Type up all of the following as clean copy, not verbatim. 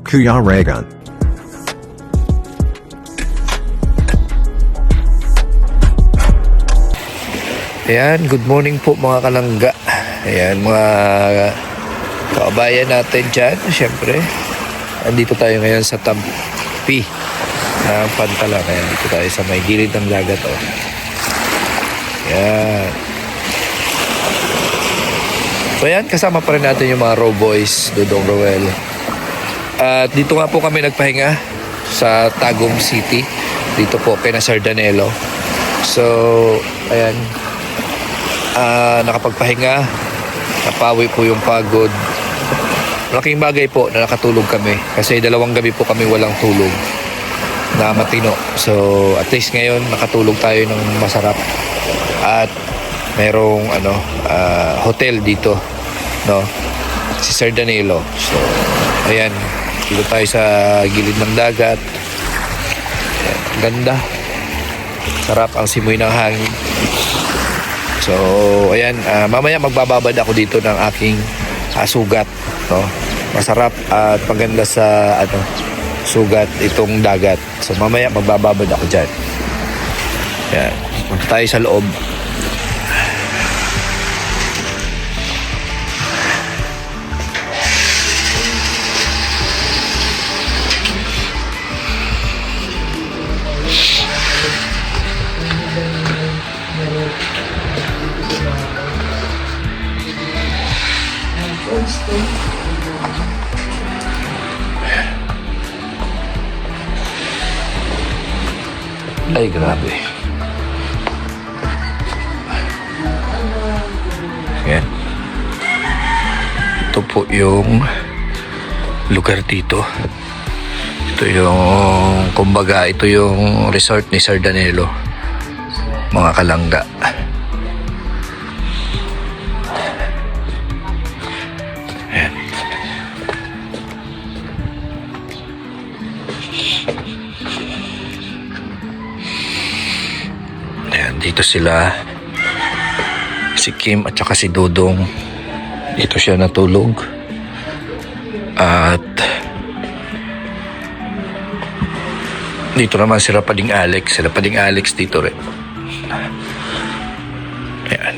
Kuya Regan. Ayan, good morning po mga kalangga. Ayan, mga kabayan natin dyan. Siyempre, andito tayo ngayon sa Tampi ng Pantalan. Ayan, dito tayo sa may gilid ng dagat. Oh. Ayan. So ayan, kasama pa rin natin yung mga Raw Boys, Dodong Roel. At dito nga po kami nagpahinga sa Tagum City. Dito po kay na Sardanelo. So, ayan. Nakapagpahinga, napawi po yung pagod. Malaking bagay po na nakatulog kami kasi 2 gabi po kami walang tulog na matino. So at least ngayon nakatulog tayo ng masarap at merong hotel dito, no, si Sardanelo. So ayan, dito tayo sa gilid ng dagat. Ayan, ganda, sarap ang simoy ng hangin. So, ayan, mamaya magbababad ako dito ng aking sugat, no? Masarap at maganda sa sugat itong dagat. So, mamaya magbababad ako dyan. Ayan, punta tayo sa loob. Ay, grabe. Ayan. Ito po yung lugar dito. Ito yung, kumbaga, ito yung resort ni Sardanelo. Mga kalangga. Ayan. Dito sila, si Kim at saka si Dodong. Dito siya natulog. At dito naman sila Pading Alex. Sila Pading Alex dito rin. Ayan.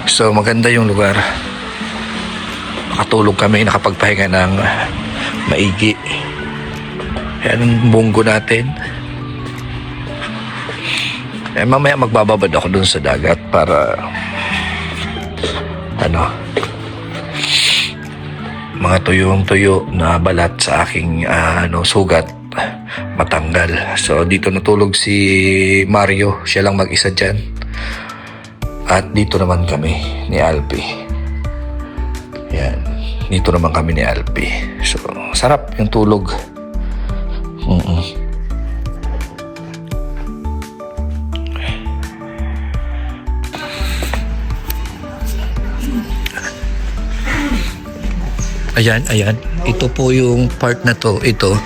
So maganda yung lugar. Nakatulog kami, nakapagpahinga ng maigi. Ayan ang bunggo natin. Mamaya magbababad ako dun sa dagat para mga tuyong-tuyo na balat sa aking sugat matanggal. So dito natulog si Mario, siya lang mag-isa dyan. At dito naman kami ni Alpi. Yan, dito naman kami ni Alpi. So sarap yung tulog. Ayan. Ito po yung part na to. Ito,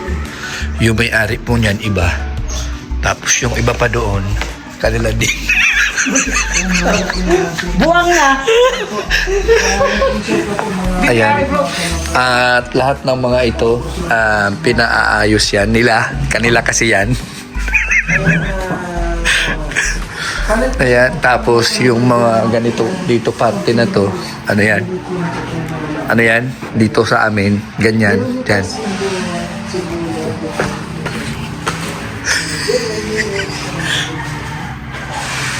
yung may-ari po niyan, iba. Tapos yung iba pa doon, kanila din. Buwang na! Ayan. At lahat ng mga ito, pinaaayos yan nila. Kanila kasi yan. Ayan. Tapos yung mga ganito, dito parte na to, ano yan? Dito sa amin, ganyan, dyan.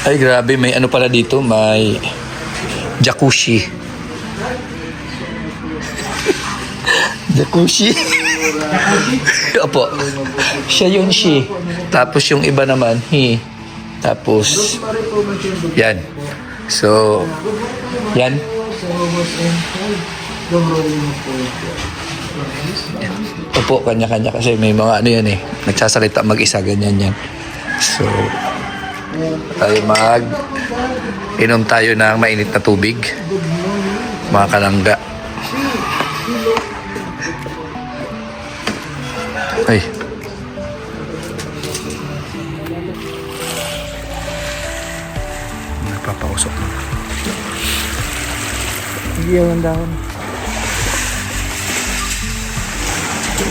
Ay, grabe, may pala dito, may jacuzzi. Jacuzzi? Opo. Siya yun, she. Tapos yung iba naman, he. Tapos, yan. So, yan. Opo, kanya-kanya kasi may mga yan nagsasalita mag-isa, ganyan yan. So tayo inom tayo ng mainit na tubig, mga kalangga. Ay, nagpapausok na. Hindi yung dahon. Te.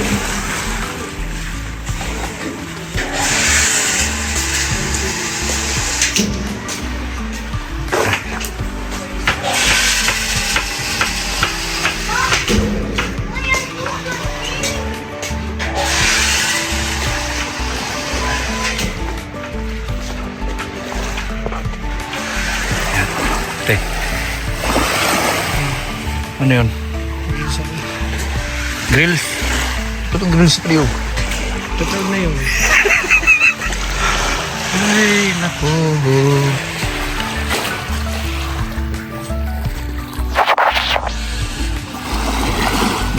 Ano yun? Grills. Ito itong grills pa yun. Total na yun. Ay, naku.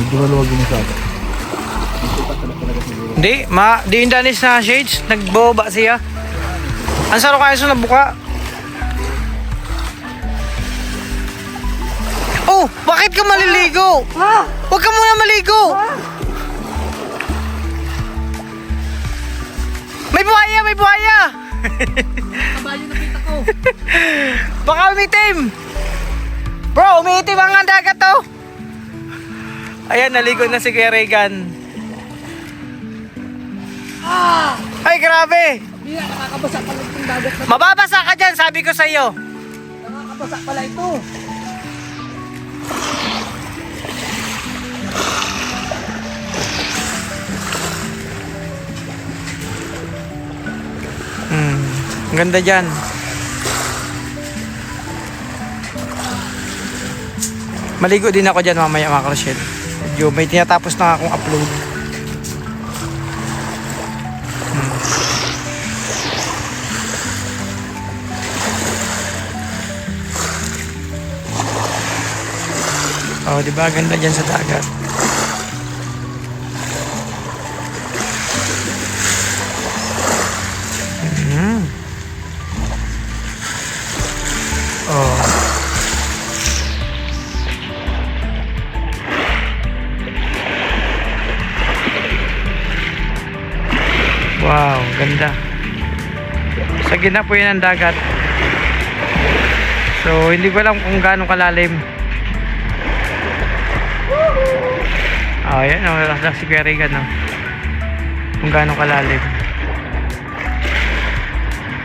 Medyo maluwag yun sa akin. Hindi, di yung danis na shades. Nagboba siya. Ang saro kayo sa nabuka. Oh, bakit ka maliligo? Huwag ka muna maligo. May buhaya, may buhaya. Kabayo nakita ko. Baka umitim. Bro, umiitim ang dagat to. Ayan, naligo na si Kuya Regan. Ay, grabe. Hindi na, nakakabasa pala itong dagat na. Mababasa ka dyan, sabi ko sa iyo. Nakakabasa pala ito. Ang ganda dyan. Maligo din ako dyan mamaya mga Rochelle. Medyo may tinatapos na akong upload. Oh, di ba ganda dyan sa dagat. Oh. Wow, ganda. Sa gitna po yun ang dagat. So, hindi ko alam kung gaano kalalim. Oh, yan. Oh, si Kuya Regan, no? Kung gaano kalalim.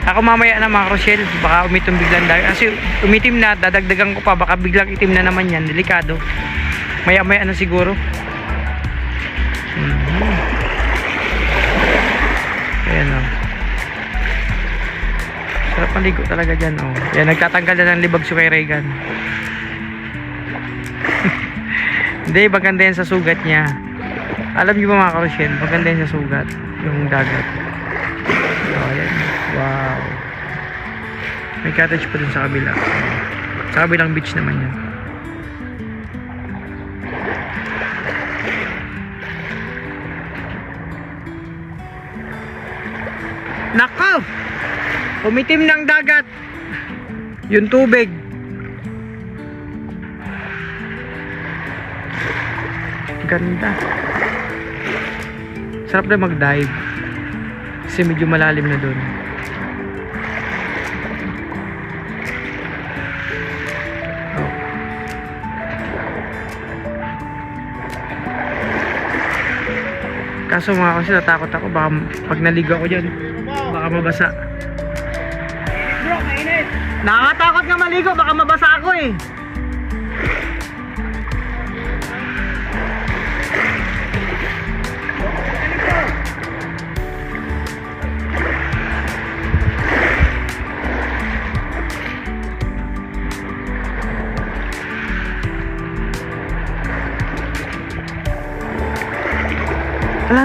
Ako mamaya na mga Rochelle, baka umitim biglang dagat. Kasi umitim na, dadagdagan ko pa, baka biglang itim na naman yan. Delikado. Maya-maya na siguro. Ayan, oh. Sarap maligo talaga dyan, oh. Ayan, nagtatanggal na ng libag si Kuya Regan. Hindi, maganda yan sa sugat niya. Alam niyo ba mga Rochelle, maganda yan sa sugat. Yung dagat. Oh, ayan. Wow. May cottage pa dun sa kabila. Sa kabilang beach naman yan. Nako! Umitim ng dagat. Yung tubig. Ganda. Sarap na mag-dive. Kasi medyo malalim na dun. Kaso mga kasi natakot ako, baka pag naligo ako dyan, baka mabasa. Bro, mainit. Nakakatakot nga maligo, baka mabasa ako eh.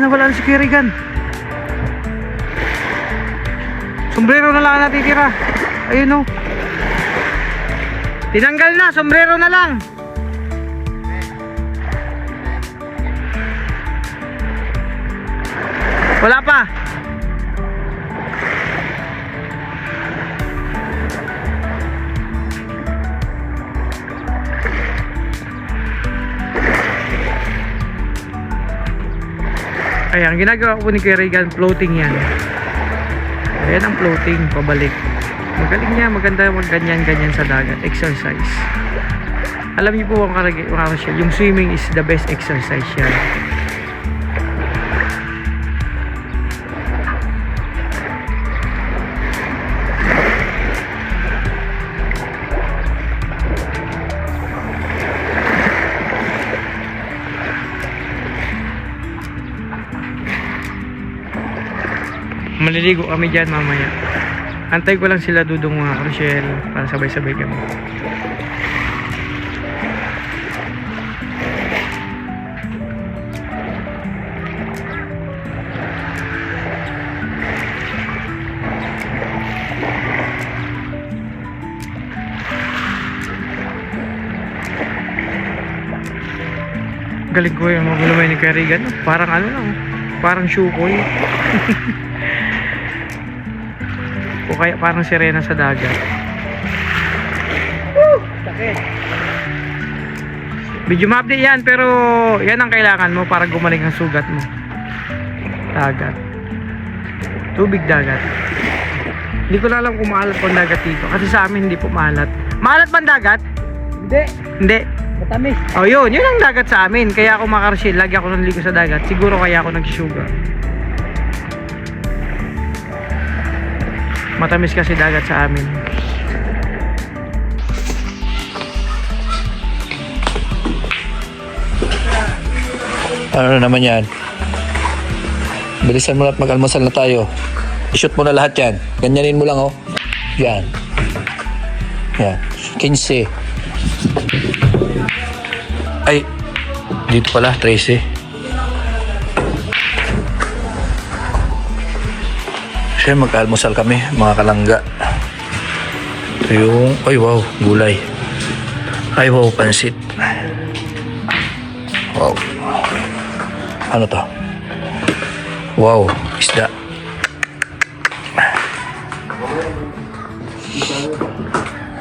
Wala na si Kuya Regan. Sombrero na lang natitira. Ayun, oh. Tinanggal na, sombrero na lang. Wala pa. Ay, ang ginagawa ko ni Kuya Regan, floating yan. Ayan ang floating, pabalik. Magaling niya, maganda mag ganyan-ganyan sa dagat. Exercise. Alam niyo po mga Rochelle, yung swimming is the best exercise yan. Maliligo kami dyan mamaya. Antay ko lang sila Dudong mga Rochelle para sabay-sabay kami. Galing ko yung magulumay ni Karigan. Parang ano lang, parang syukoy. O kaya parang sirena sa dagat. Sakit. Medyo ma-update yan, pero yan ang kailangan mo para gumaling ang sugat mo. Dagat. Tubig dagat. Hindi ko na alam kung maalat po ang dagat dito. Kasi sa amin hindi po maalat. Maalat ba ang dagat? Hindi. Hindi. Matamis. Oh yun ang dagat sa amin. Kaya ako makarsil, lagi ako nanligo sa dagat. Siguro kaya ako nagsugar. Matamis kasi dagat sa amin. Ano na naman yan? Bilisan mo na at mag-almusal na tayo. I-shoot mo na lahat yan. Ganyanin mo lang, oh. Yan. Yan. 15. Ay, dito pala, 13. Siya, mag-almusal kami, mga kalangga. Ito yung, ay wow, gulay. Ay wow, pansit. Wow. Ano to? Wow, isda.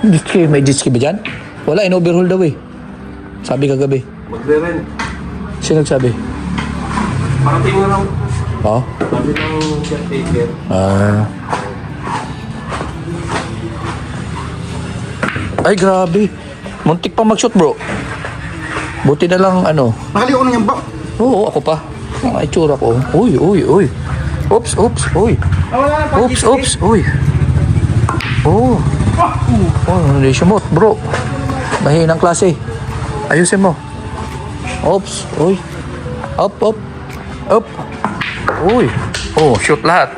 Jetski, may jetski ba dyan? Wala, in-overhaul daw eh. Sabi kagabi. Magre-rent. Sino nagsabi? Parating na lang. Oo? Sabi ng caretaker. Ay, grabe. Muntik pa mag-shoot, bro. Buti na lang, ano. Nakaliw ko na yan ba? Oo, ako pa. Ang itsura ko. Uy, uy, uy. Oops, oops, uy. Oops, oops, uy. Oh. Oh, hindi sumot, bro. Mahinang klase. Ayusin mo. Oops, uy. Up, up. Up. Uy. Oh, shoot lahat.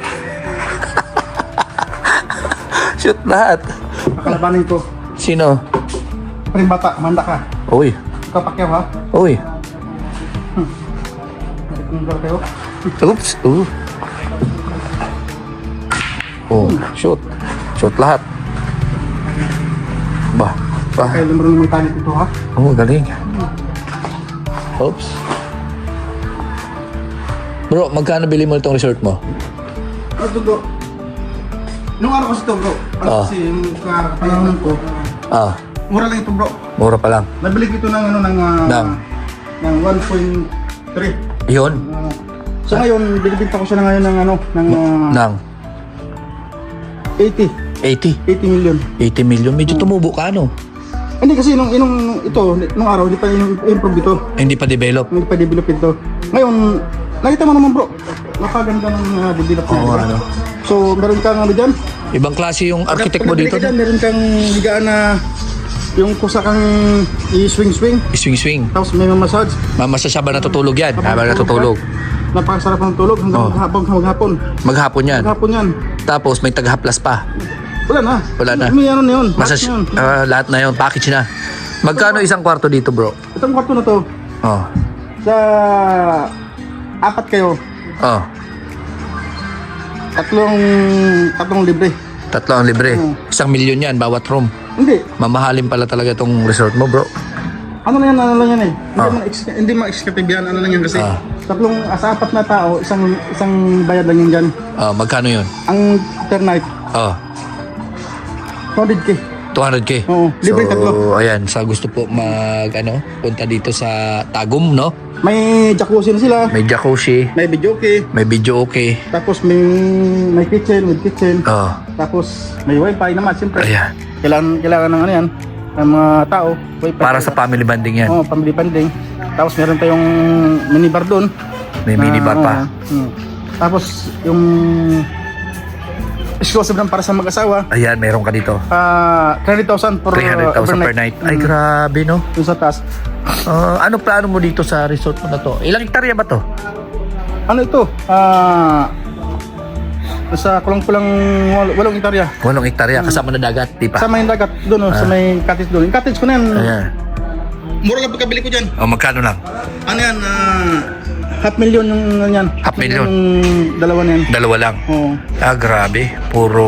Shoot lahat. Kalabanin ko. Sino? Primbata, manda ka. Uy. Ikaw pakyaw ha? Uy. Nagkundar kayo. Oops. Oh, shoot. Shoot lahat. Ba. Kaya marunong may talit ito ha? Oh, galing. Oops. Bro, magkano bili mo itong resort mo? Ito bro. Nung araw kasi ito bro. Ano Ah. kasi yung panahon ko. Ah, Mura lang ito bro. mura pa lang. Nabili ko ito ng ano ng 1.3. Yun. So ngayon, binibinta ko siya na ngayon ng ano, ng Nang 80 million. 80 million. Medyo tumubo ka, ano? Hindi kasi nung araw, hindi pa improve ito. Hindi pa develop. Hindi pa develop ito. Ngayon, nakita mo naman bro, napaganda ng develop na. Oo, ano. So, meron kang ano dyan? Ibang klase yung architect mo dito. Dyan, meron kang higaan na yung kusa kang i-swing-swing. Swing-swing. Tapos may massage. Mamasasaba natutulog yan. Habang natutulog. Napakasarap ng tulog hanggang maghapon. Maghapon yan. Maghapon yan. Tapos may taghaplas pa. Wala na. Wala na. May ano na yun. Masas lahat na yun. lahat na yun. Package na. Magkano isang kwarto dito, bro? Itong kwarto na to, Oh. sa apat kayo, Oh. tatlong libre. Tatlo ang libre. 1 milyon yan, bawat room. Hindi. Mamahalin pala talaga itong resort mo, bro. Ano lang yan eh. Hindi ma-executive yan. Ano lang yan kasi. Ah. Sa apat na tao, isang bayad lang yun dyan. Oh, magkano yun? Ang per night, Oh, 200k. 200k. Oo, libre tatlo. Ayan, sa gusto po punta dito sa Tagum, no? May jacuzzi na sila. May jacuzzi, May video okay. may video okay. Tapos may kitchen, with kitchen. Oh, Tapos may wifi naman, siyempre. ayan. Kailangan ng ano yan, ng mga tao. Wifi. Para sa family banding yan. Oo, family banding. Tapos meron tayong minibar doon. May minibar pa. Tapos yung exclusive lang para sa mag-asawa. Ayan, meron ka dito. 300,000 per 300,000 per night. Ay, grabe, no? Yung sa taas. Ano plano mo dito sa resort mo na to? Ilang hektarya ba to? Ano ito? Sa kulang-kulang 8 hektarya. 8 hektarya, kasama na dagat, di pa? Sa may dagat doon, sa may cottage doon. Yung cottage ko na yan. Ayan. Mura lang pagkabili ko dyan. O, magkano lang? Ano yan? 500,000 yung yan. 500,000? Yung dalawa na yan. Dalawa lang. Oo. Ah, grabe. Puro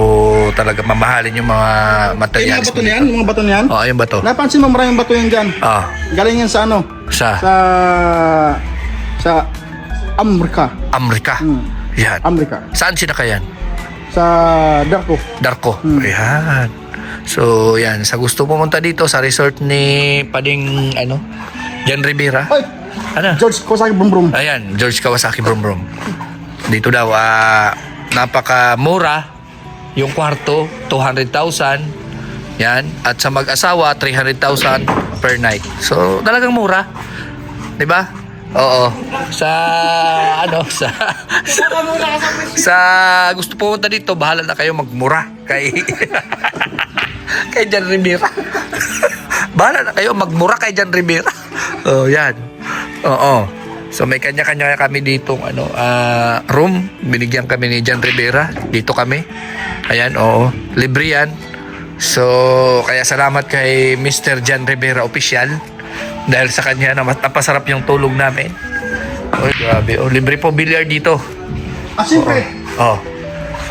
talaga mamahalin yung mga Yung mga materials. bato na yan, yung mga bato na yan. Oo, yung bato. Napansin mo maraming bato yan dyan. Ah, Galing yan sa ano? sa Sa Amerika. Amerika. Yan. Amerika. Saan sinakayan? Sa Darko. Darko. Ayan. So, yan. Sa gusto pumunta dito sa resort ni Pading, Jan Rivera. Ay! Ano? George Kawasaki Brum Brum. Ayan, George Kawasaki Brum Brum. Dito daw, napakamura. Yung kwarto, 200,000. Yan. At sa mag-asawa, 300,000 per night. So, talagang mura. 'Di ba? Oo. Sa gusto pumunta dito, bahala na kayo magmura kay kay Jan Rivera. Bahala na kayo magmura kay Jan Rivera. Oh, yan. Oo. So may kanya-kanya kami dito room, binigyan kami ni Jan Rivera. Dito kami. Ayan, oo. Libre yan. So kaya salamat kay Mr. Jan Rivera official dahil sa kanya na napasarap yung tulog namin. Oy, grabe. Oh, libre po billiard dito. Siyempre. Oh,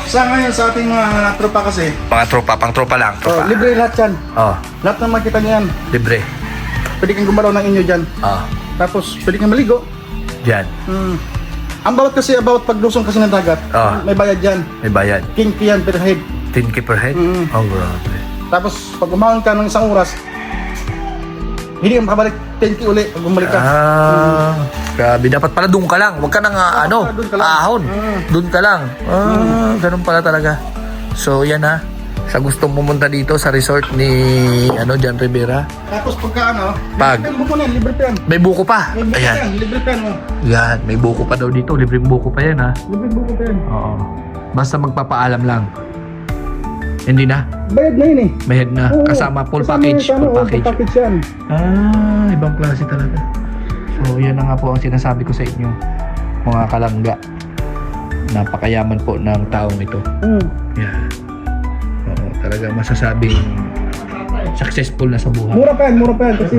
Sa ngayon sa ating mga tropa kasi, mga tropa, pang tropa lang. Tropa. libre lahat yan. Oh, Lahat ng makita niyo yan. libre. Pwede kang gumalaw ng inyo dyan. Oh, Tapos pwede kang maligo. dyan. Ang bawat kasi about paglusong kasi ng dagat, may bayad dyan. May bayad. King yan per head. 10K per head? Oh, grabe. Tapos pag umahon ka ng isang oras, hindi ka makabalik 10K uli pag bumalik ka. Grabe. Dapat pala doon ka lang. Huwag ka nang doon ka lang. ahon. Doon ka lang. Ganun pala talaga. So, yan ha. Sa gustong pumunta dito sa resort ni Jan Rivera. Tapos pagka Pag- libre pa yan, libre pa yan. May buko pa. Libre pa Ayan. yan, libre pa yan. Yan. May buko pa daw dito. Libreng buko pa yan ha. Libre buko pa yan. Oo. Basta magpapaalam lang. Hindi na. Bayad na yun eh. Bayad na. Oo. Kasama full Kasama package. yung Full package. Full package yan. Ibang klase talaga. So, yan na nga po ang sinasabi ko sa inyo, mga kalangga. Napakayaman po ng taong ito. Yan. Oo, talaga masasabing successful na sa buhay. Mura pa yan kasi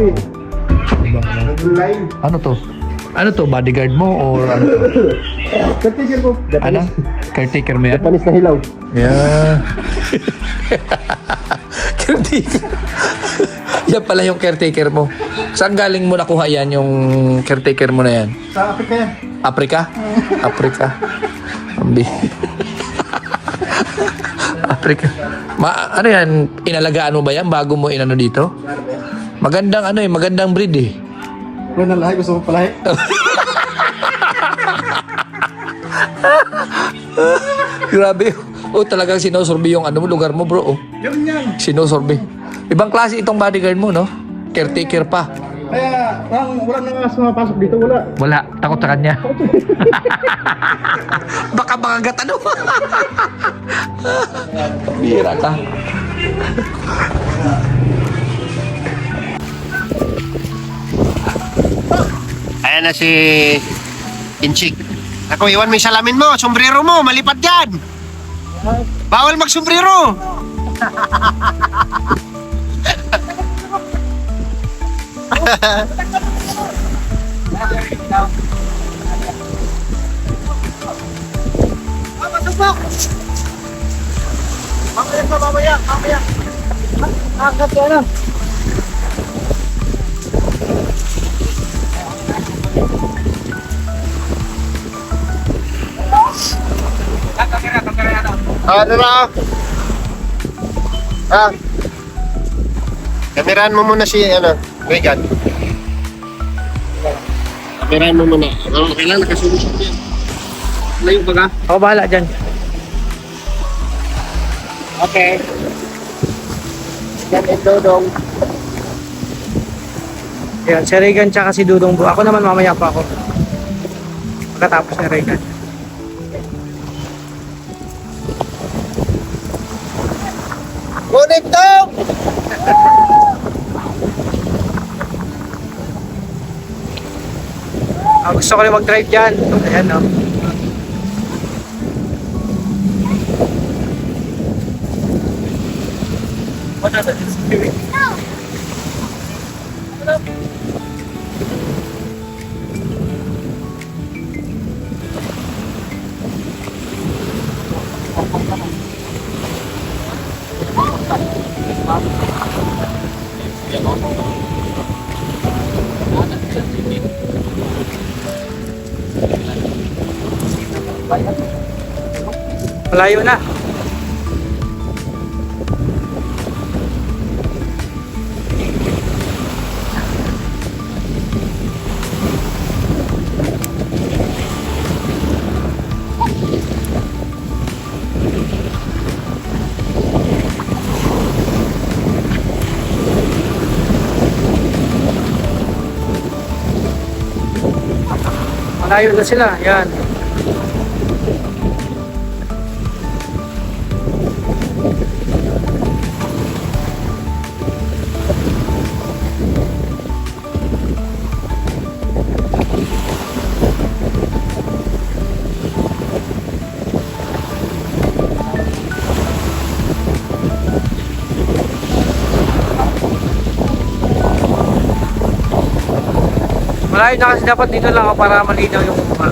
Ibang, ano to? Ano to? Bodyguard mo or ano to? caretaker ko. Ano? Caretaker mo yan? Japanese na hilaw. Yeah. Caretaker. Yan pala yung caretaker mo. Saan galing mo nakuha yan, yung caretaker mo na yan? Sa Africa yan. Africa? Africa. Ambi. Africa. Ano yan? Inalagaan mo ba yan bago mo inano dito? Magandang magandang breed eh. Kung nalahay, gusto mo palahi. Grabe. Oh, talagang sinusurvey yung lugar mo, bro. Oh. Yun yan. Sinusurvey. Ibang klase itong bodyguard mo, no? Caretaker pa. Kaya wala na nga sumapasok dito, wala. Wala. Takot sa kanya. Baka makagat ano. Bira ka. Ayan na si Inchik. Ako, iwan mo yung salamin mo, sombrero mo, malipad yan. Bawal magsombrero. Mamaya. Angkat ka na. Ano na? Kamerahan mo muna si, Regan. Kamerahan mo muna. Kailangan nakasunod yan. Layo pa ka? Ako bahala dyan. Okay. Yan, Dodong. Yan, si Regan tsaka si Dudong po. Ako naman mamaya pa ako. Pagkatapos ni Regan. Ngunit Dong! Gusto ko rin mag-drive dyan. Ayan, no. Malayo na. Malayo na sila. Yan. Malayo na kasi dapat dito lang ako para malinaw yung mukha.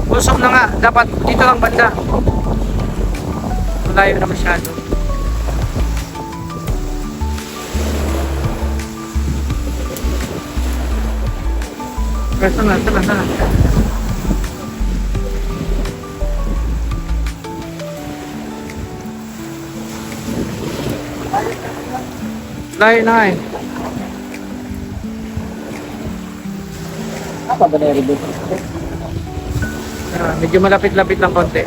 Busog na nga, dapat dito lang banda. Malayo na masyado. Sana. Layo na eh. Medyo malapit-lapit lang konti.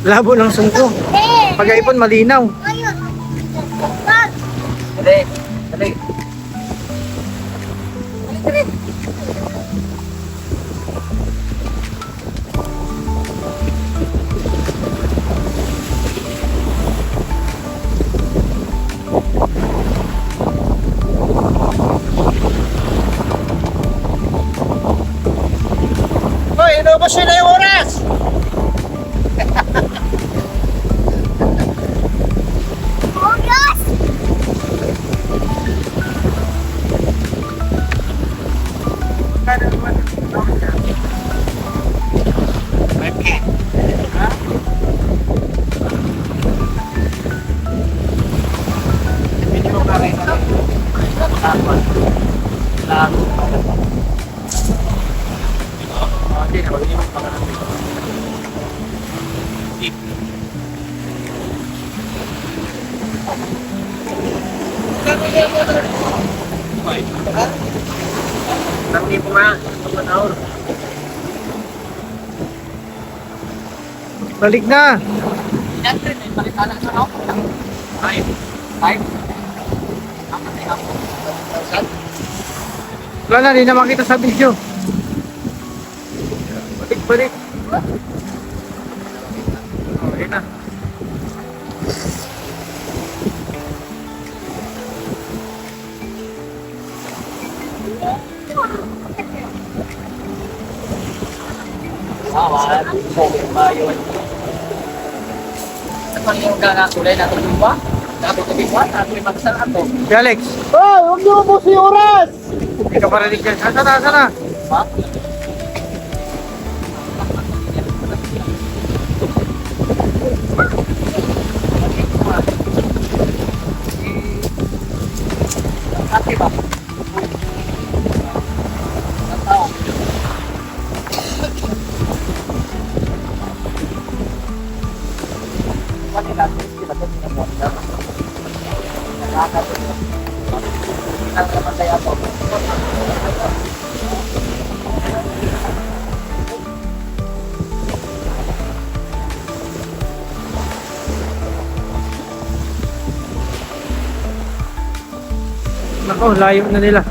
Labo ng sungko. Pag-ipon malinaw. Dali. Hoy, inubos yun na yung oras! Balik na. Wala na, di na makita sa video. Balik. Oh, yun na. Si Alex. Hoy, huwag niyo ubos yung oras! Hindi ka parinig dyan. Sana. Nako, layo na nila.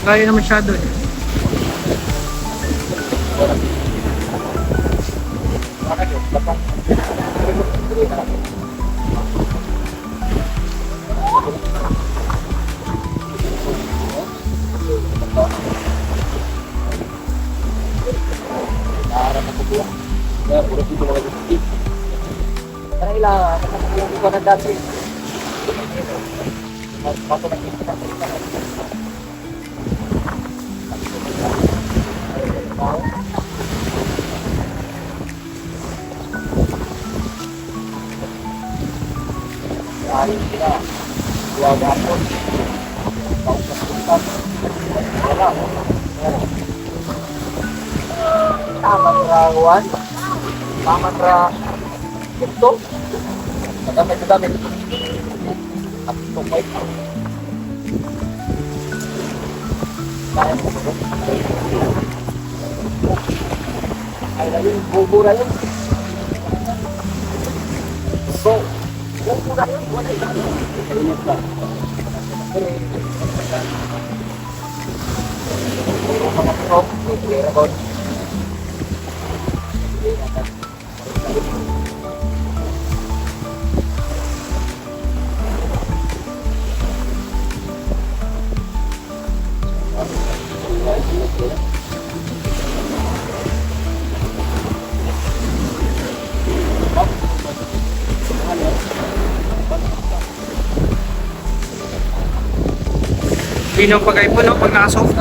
Layo na masyado eh. Linaw pag iPhone, no? Pag nakasoft.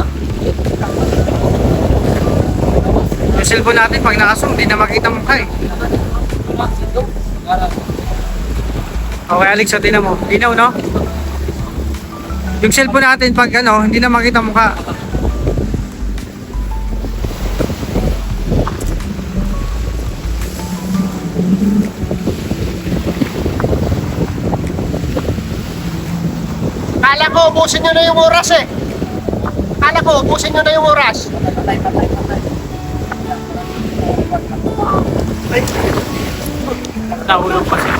Yung cellphone natin, pag nakasoft, hindi na makita mukha eh. Okay, Alex, so tinan mo. Linaw, no? Yung cellphone natin, pag ano, hindi na makita mukha. Kala ko, ubusin nyo na yung oras eh. Kala ko, ubusin nyo na yung oras. Nahulog pa siya.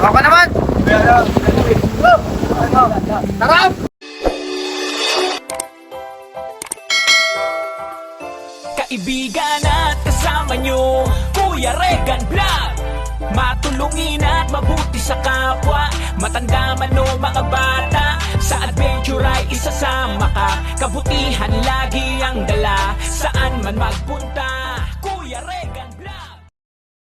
Okay naman. Tara! Kaibigan at kasama nyo, Kuya Regan Vlog. Matulungin at mabuti sa kapwa, matanda man o mga bata, sa adventure ay isasama ka. Kabutihan lagi ang dala, saan man magpunta.